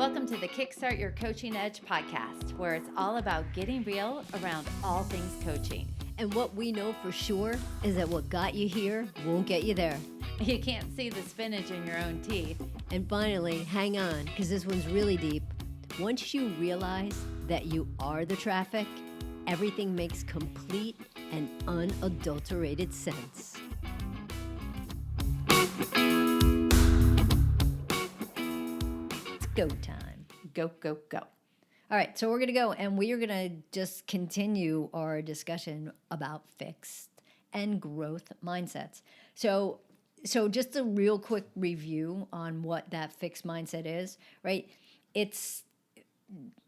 Welcome to the Kickstart Your Coaching Edge podcast, where it's all about getting real around all things coaching. And what we know for sure is that what got you here won't get you there. You can't see the spinach in your own teeth. And finally, hang on, because this one's really deep. Once you realize that you are the traffic, everything makes complete and unadulterated sense. It's go time. Go, go, go. All right, so we're going to go, and we are going to just continue our discussion about fixed and growth mindsets. So just a real quick review on what that fixed mindset is, right? It's,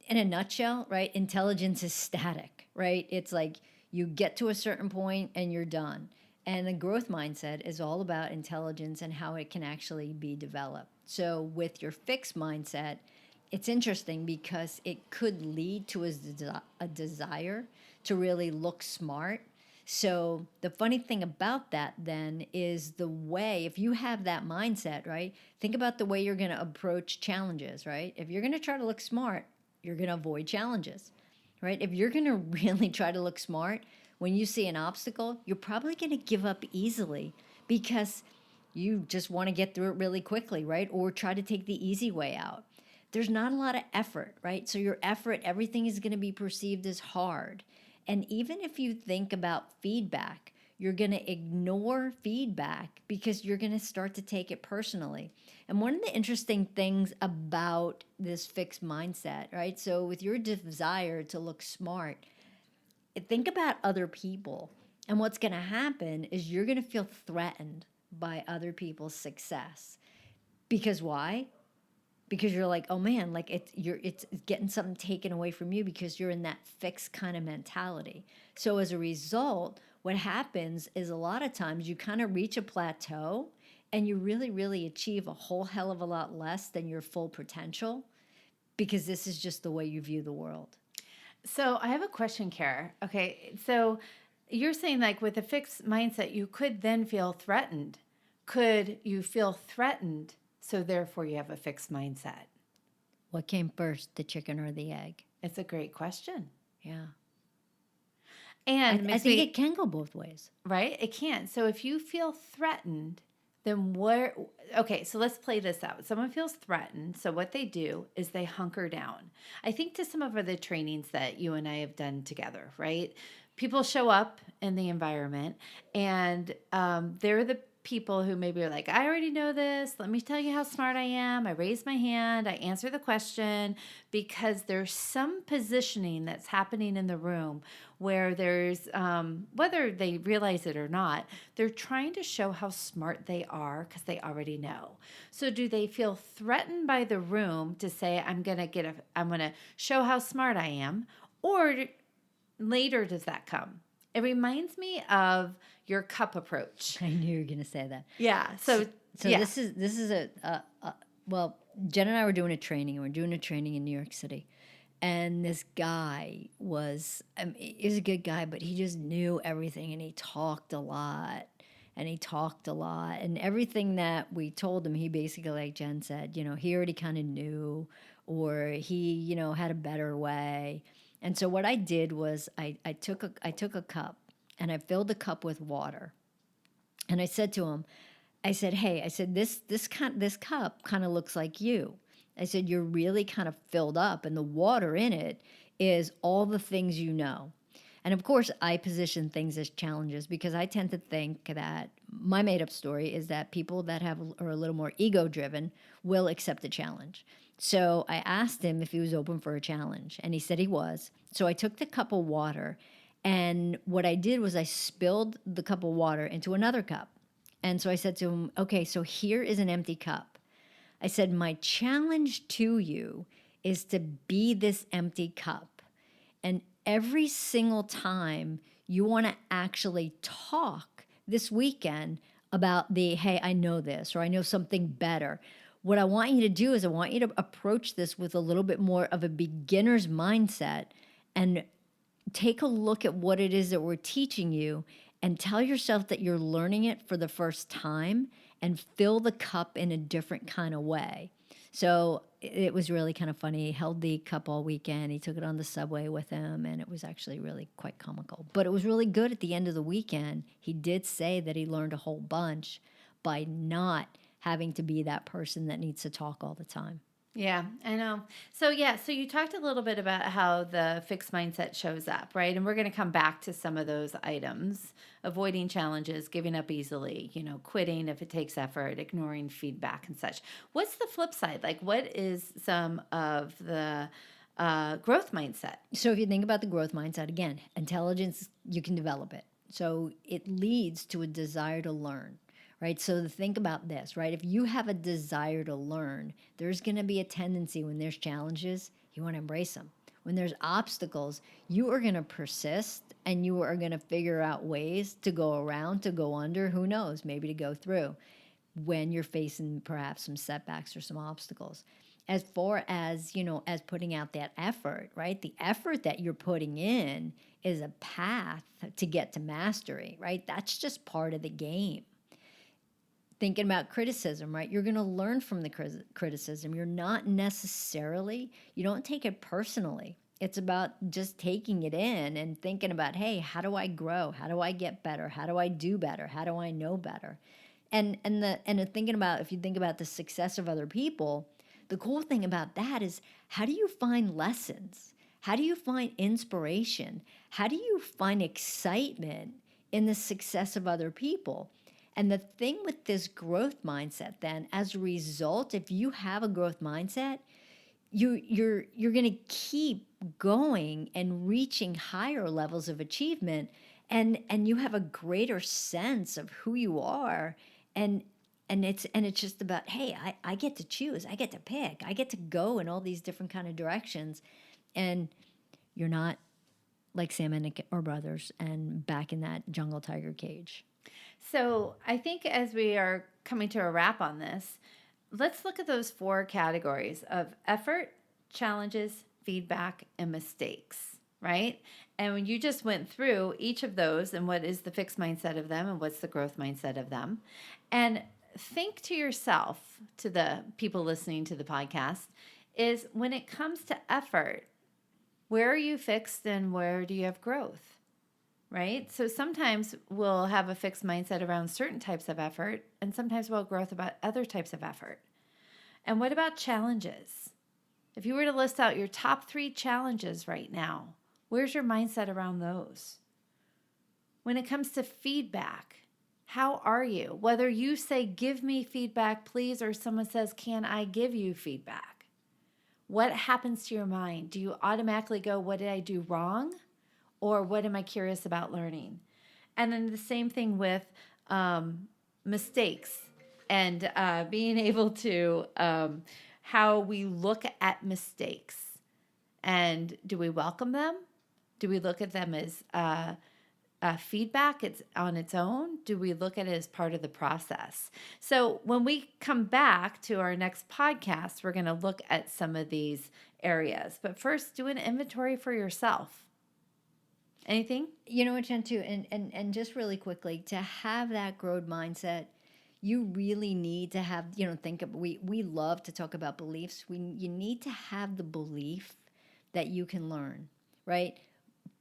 in a nutshell, right, intelligence is static, right? It's like you get to a certain point and you're done. And the growth mindset is all about intelligence and how it can actually be developed. So with your fixed mindset, it's interesting because it could lead to a desire to really look smart. So the funny thing about that then is the way, if you have that mindset, right, think about the way you're going to approach challenges, right? If you're going to try to look smart, you're going to avoid challenges, right? If you're going to really try to look smart, when you see an obstacle, you're probably going to give up easily because you just want to get through it really quickly, right? Or try to take the easy way out. There's not a lot of effort, right? So your effort, everything is going to be perceived as hard. And even if you think about feedback, you're going to ignore feedback because you're going to start to take it personally. And one of the interesting things about this fixed mindset, right? So with your desire to look smart, think about other people. And what's going to happen is you're going to feel threatened by other people's success. Because why? Because you're like, oh man, like it's getting something taken away from you because you're in that fixed kind of mentality. So as a result, what happens is a lot of times you kind of reach a plateau and you really, really achieve a whole hell of a lot less than your full potential because this is just the way you view the world. So I have a question, Kara. Okay, so you're saying like with a fixed mindset, you could then feel threatened. Could you feel threatened? So therefore you have a fixed mindset. What came first, the chicken or the egg? It's a great question. Yeah. And I think it can go both ways. Right? It can. So if you feel threatened, then where, okay, so let's play this out. Someone feels threatened. So what they do is they hunker down. I think to some of the trainings that you and I have done together, right? People show up in the environment and they're the people who maybe are like, I already know this. Let me tell you how smart I am. I raise my hand. I answer the question because there's some positioning that's happening in the room where there's, whether they realize it or not, they're trying to show how smart they are because they already know. So do they feel threatened by the room to say, I'm going to show how smart I am? Or later does that come? It reminds me of your cup approach. I knew you were going to say that. Yeah. So yeah. This is well, Jen and I were doing a training. We're doing a training in New York City. And this guy was a good guy, but he just knew everything and he talked a lot. And everything that we told him, he basically, like Jen said, he already kind of knew, or he, had a better way. And so what I did was I took a cup and I filled the cup with water. And I said to him, hey, this cup kind of looks like you. I said, you're really kind of filled up and the water in it is all the things you know. And of course, I position things as challenges because I tend to think that my made-up story is that people that are a little more ego-driven will accept a challenge. So I asked him if he was open for a challenge, and he said he was. So I took the cup of water, and what I did was I spilled the cup of water into another cup. And so I said to him, okay, so here is an empty cup. I said, my challenge to you is to be this empty cup. And every single time you want to actually talk this weekend about hey, I know this, or I know something better. What I want you to do is I want you to approach this with a little bit more of a beginner's mindset and take a look at what it is that we're teaching you and tell yourself that you're learning it for the first time and fill the cup in a different kind of way. So it was really kind of funny. He held the cup all weekend. He took it on the subway with him, and it was actually really quite comical. But it was really good at the end of the weekend. He did say that he learned a whole bunch by not having to be that person that needs to talk all the time. Yeah, I know. So you talked a little bit about how the fixed mindset shows up, right? And we're going to come back to some of those items: avoiding challenges, giving up easily, quitting if it takes effort, ignoring feedback and such. What's the flip side? Like, what is some of the growth mindset? So if you think about the growth mindset, again, intelligence, you can develop it. So it leads to a desire to learn. Right? So think about this, right? If you have a desire to learn, there's going to be a tendency when there's challenges, you want to embrace them. When there's obstacles, you are going to persist and you are going to figure out ways to go around, to go under, who knows, maybe to go through when you're facing perhaps some setbacks or some obstacles. As far as, as putting out that effort, right? The effort that you're putting in is a path to get to mastery, right? That's just part of the game. Thinking about criticism, right? You're going to learn from the criticism. You're not necessarily, you don't take it personally. It's about just taking it in and thinking about, hey, how do I grow? How do I get better? How do I do better? How do I know better? And thinking about, if you think about the success of other people, the cool thing about that is, how do you find lessons? How do you find inspiration? How do you find excitement in the success of other people? And the thing with this growth mindset, then, as a result, if you have a growth mindset, you're going to keep going and reaching higher levels of achievement, and you have a greater sense of who you are, and it's just about, hey, I get to choose, I get to pick, I get to go in all these different kind of directions, and you're not like Sam and Nick or brothers and back in that jungle tiger cage. So I think as we are coming to a wrap on this, let's look at those 4 categories of effort, challenges, feedback, and mistakes, right? And when you just went through each of those and what is the fixed mindset of them and what's the growth mindset of them, and think to yourself, to the people listening to the podcast, is when it comes to effort, where are you fixed and where do you have growth? Right? So sometimes we'll have a fixed mindset around certain types of effort, and sometimes we'll have growth about other types of effort. And what about challenges? If you were to list out your top 3 challenges right now, where's your mindset around those? When it comes to feedback, how are you? Whether you say, give me feedback, please, or someone says, can I give you feedback? What happens to your mind? Do you automatically go, what did I do wrong? Or what am I curious about learning? And then the same thing with mistakes and being able to how we look at mistakes. And do we welcome them? Do we look at them as feedback? It's on its own. Do we look at it as part of the process? So when we come back to our next podcast, we're going to look at some of these areas. But first, do an inventory for yourself. Anything? You know what, Jen, too, and just really quickly, to have that growth mindset, you really need to have, we love to talk about beliefs. You need to have the belief that you can learn, right?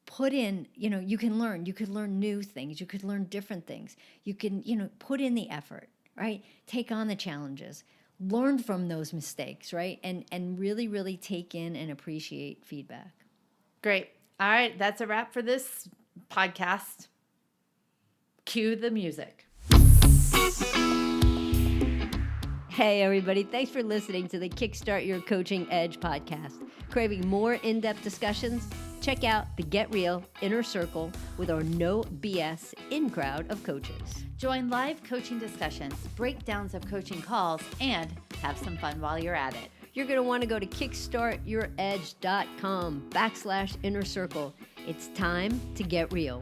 Put in, you can learn. You could learn new things. You could learn different things. You can, put in the effort, right? Take on the challenges. Learn from those mistakes, right? And really, really take in and appreciate feedback. Great. All right, that's a wrap for this podcast. Cue the music. Hey, everybody. Thanks for listening to the Kickstart Your Coaching Edge podcast. Craving more in-depth discussions? Check out the Get Real Inner Circle with our no BS in-crowd of coaches. Join live coaching discussions, breakdowns of coaching calls, and have some fun while you're at it. You're going to want to go to kickstartyyouredge.com/inner circle. It's time to get real.